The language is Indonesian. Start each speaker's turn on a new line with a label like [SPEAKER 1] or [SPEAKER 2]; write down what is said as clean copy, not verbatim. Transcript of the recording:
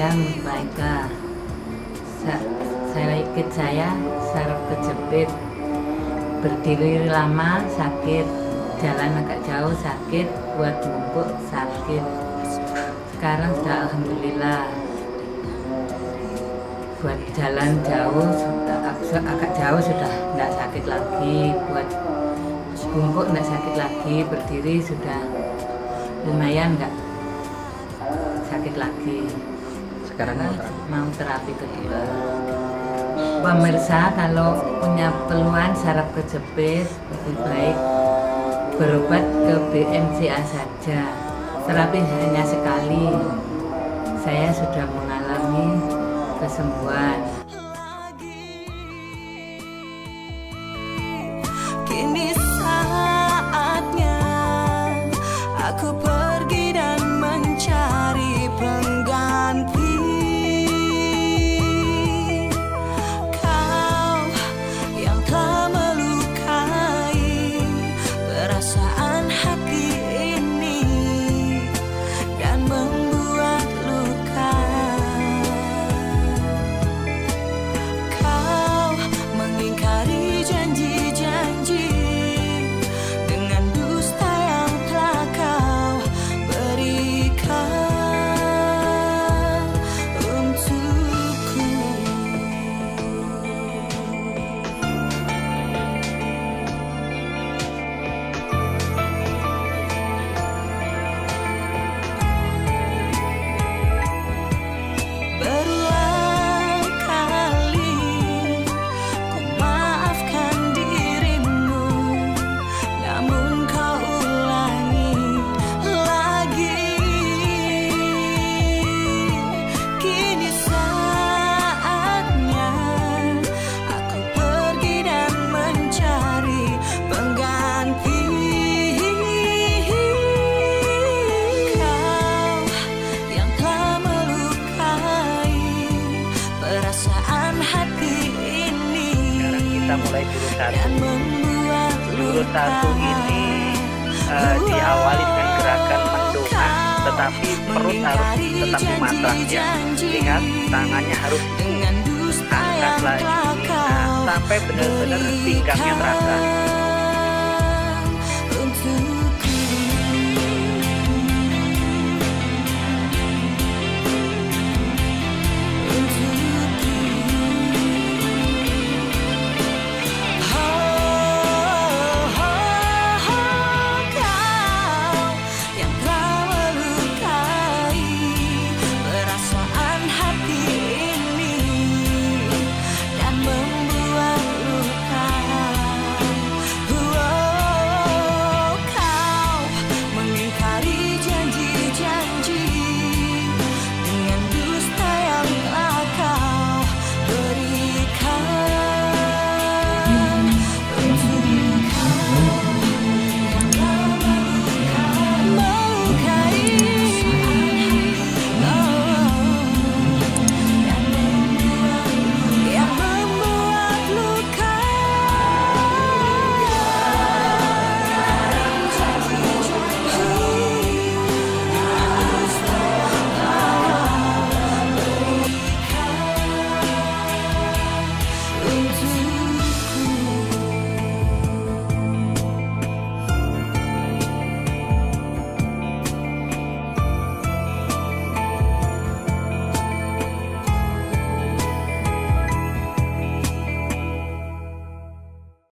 [SPEAKER 1] Saya Mutmaika. Saya saraf kejepit, berdiri lama sakit, jalan agak jauh sakit, buat bungkuk sakit. Sekarang sudah alhamdulillah, buat jalan jauh agak jauh sudah tidak sakit lagi, buat bungkuk tidak sakit lagi, berdiri sudah lumayan nggak sakit lagi.
[SPEAKER 2] Sekarang
[SPEAKER 1] mau terapi kedua. Pemirsa, kalau punya keluhan saraf kejepit, lebih baik berobat ke BMCA saja. Terapi hanya sekali. Saya sudah mengalami kesembuhan.
[SPEAKER 3] Kini saatnya aku pergi dan mencari pengganti. Kau yang telah melukai perasaan hati ini dan membuat luka. Kau mengingkari janji-janji dengan dusta yang telah kau berikan untukku. Berulang kali ku maafkan dirimu, namun kau ulangi lagi. Kini saatnya aku pergi dan mencari pengganti. Kau yang telah melukai perasaan hati ini
[SPEAKER 2] sekarang kita mulai jurus
[SPEAKER 3] dan
[SPEAKER 2] satu.
[SPEAKER 3] membuat
[SPEAKER 2] Jurus satu ini diawali dengan gerakan mendongak, tetapi perut harus tetap dimatras ya. Ingat, tangannya harus
[SPEAKER 3] dengan dusta
[SPEAKER 2] diangkat
[SPEAKER 3] yang
[SPEAKER 2] lagi,
[SPEAKER 3] telah kau
[SPEAKER 2] sampai benar-benar pinggangnya terasa.